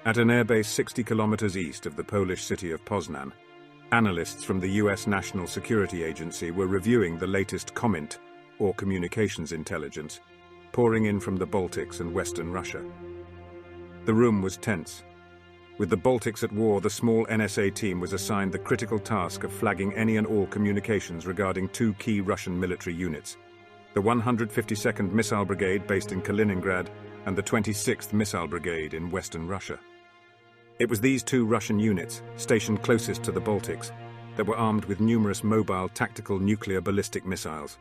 At an airbase 60 kilometers east of the Polish city of Poznan, analysts from the US National Security Agency were reviewing the latest comment, or communications intelligence, pouring in from the Baltics and Western Russia. The room was tense. With the Baltics at war, the small NSA team was assigned the critical task of flagging any and all communications regarding two key Russian military units, the 152nd Missile Brigade based in Kaliningrad and the 26th Missile Brigade in Western Russia. It was these two Russian units, stationed closest to the Baltics, that were armed with numerous mobile tactical nuclear ballistic missiles.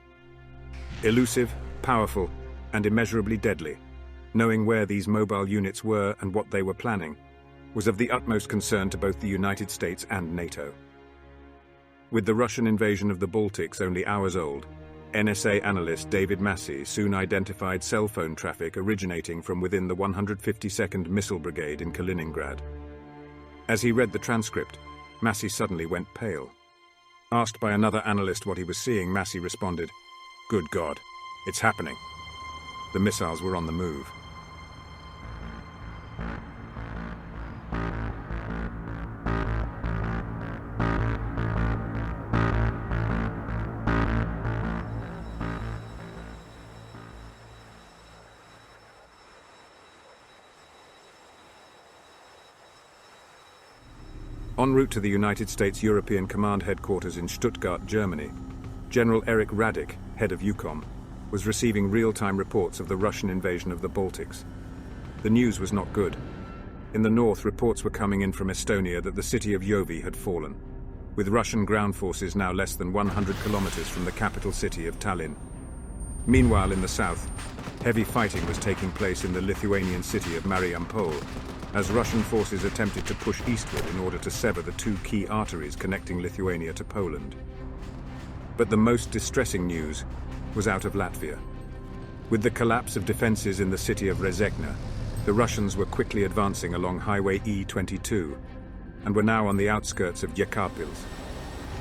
Elusive, powerful, and immeasurably deadly, knowing where these mobile units were and what they were planning was of the utmost concern to both the United States and NATO. With the Russian invasion of the Baltics only hours old, NSA analyst David Massey soon identified cell phone traffic originating from within the 152nd Missile Brigade in Kaliningrad. As he read the transcript, Massey suddenly went pale. Asked by another analyst what he was seeing, Massey responded, "Good God, it's happening." The missiles were on the move. En route to the United States European Command Headquarters in Stuttgart, Germany, General Erich Radik, head of EUCOM, was receiving real-time reports of the Russian invasion of the Baltics. The news was not good. In the north, reports were coming in from Estonia that the city of Jovi had fallen, with Russian ground forces now less than 100 kilometers from the capital city of Tallinn. Meanwhile, in the south, heavy fighting was taking place in the Lithuanian city of Mariupol, as Russian forces attempted to push eastward in order to sever the two key arteries connecting Lithuania to Poland. But the most distressing news was out of Latvia. With the collapse of defenses in the city of Rezekne, the Russians were quickly advancing along Highway E22 and were now on the outskirts of Jekabpils.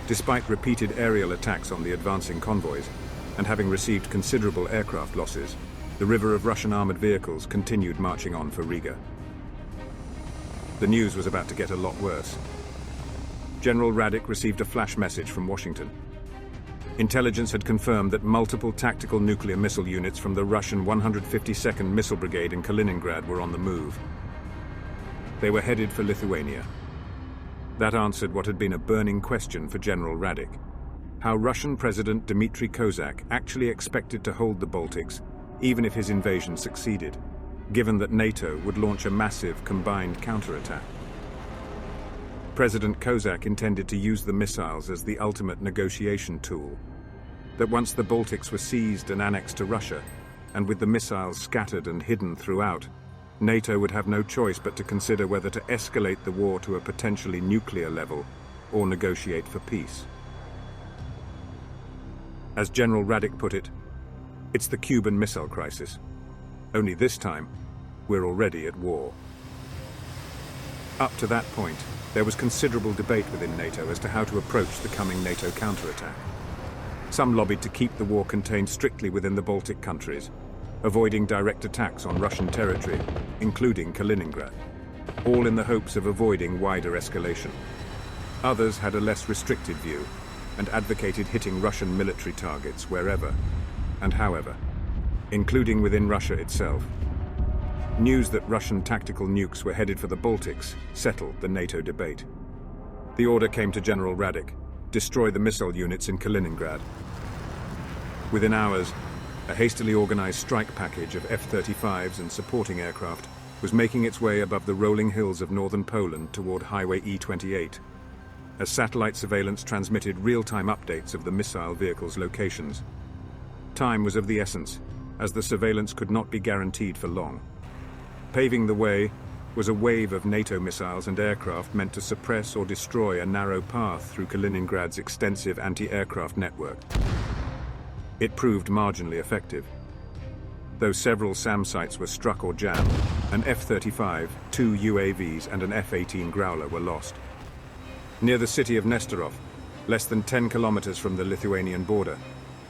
Despite repeated aerial attacks on the advancing convoys and having received considerable aircraft losses, the river of Russian armored vehicles continued marching on for Riga. The news was about to get a lot worse. General Radik received a flash message from Washington. Intelligence had confirmed that multiple tactical nuclear missile units from the Russian 152nd Missile Brigade in Kaliningrad were on the move. They were headed for Lithuania. That answered what had been a burning question for General Radik: how Russian President Dmitry Kozak actually expected to hold the Baltics, even if his invasion succeeded, given that NATO would launch a massive combined counterattack. President Kozak intended to use the missiles as the ultimate negotiation tool. That once the Baltics were seized and annexed to Russia, and with the missiles scattered and hidden throughout, NATO would have no choice but to consider whether to escalate the war to a potentially nuclear level or negotiate for peace. As General Radik put it, it's the Cuban Missile Crisis. Only this time, we're already at war. Up to that point, there was considerable debate within NATO as to how to approach the coming NATO counterattack. Some lobbied to keep the war contained strictly within the Baltic countries, avoiding direct attacks on Russian territory, including Kaliningrad, all in the hopes of avoiding wider escalation. Others had a less restricted view and advocated hitting Russian military targets wherever and however, including within Russia itself. News that Russian tactical nukes were headed for the Baltics settled the NATO debate. The order came to General Radik: destroy the missile units in Kaliningrad. Within hours, a hastily organized strike package of F-35s and supporting aircraft was making its way above the rolling hills of northern Poland toward Highway E28, as satellite surveillance transmitted real-time updates of the missile vehicles' locations. Time was of the essence, as the surveillance could not be guaranteed for long. Paving the way was a wave of NATO missiles and aircraft meant to suppress or destroy a narrow path through Kaliningrad's extensive anti-aircraft network. It proved marginally effective. Though several SAM sites were struck or jammed, an F-35, 2 UAVs and an F-18 Growler were lost. Near the city of Nestorov, less than 10 kilometers from the Lithuanian border,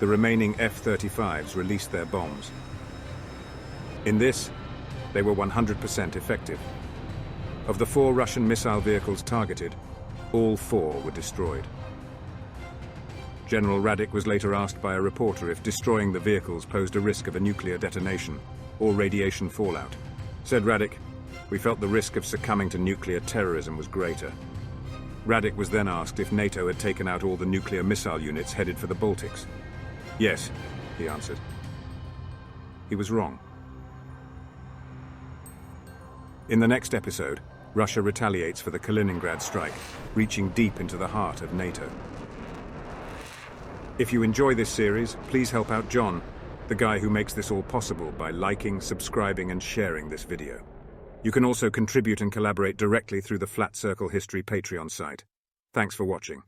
the remaining F-35s released their bombs. In this, they were 100% effective. Of the 4 Russian missile vehicles targeted, all 4 were destroyed. General Radek was later asked by a reporter if destroying the vehicles posed a risk of a nuclear detonation or radiation fallout. Said Radek, "We felt the risk of succumbing to nuclear terrorism was greater." Radek was then asked if NATO had taken out all the nuclear missile units headed for the Baltics. "Yes," he answered. He was wrong. In the next episode, Russia retaliates for the Kaliningrad strike, reaching deep into the heart of NATO. If you enjoy this series, please help out John, the guy who makes this all possible, by liking, subscribing, and sharing this video. You can also contribute and collaborate directly through the Flat Circle History Patreon site. Thanks for watching.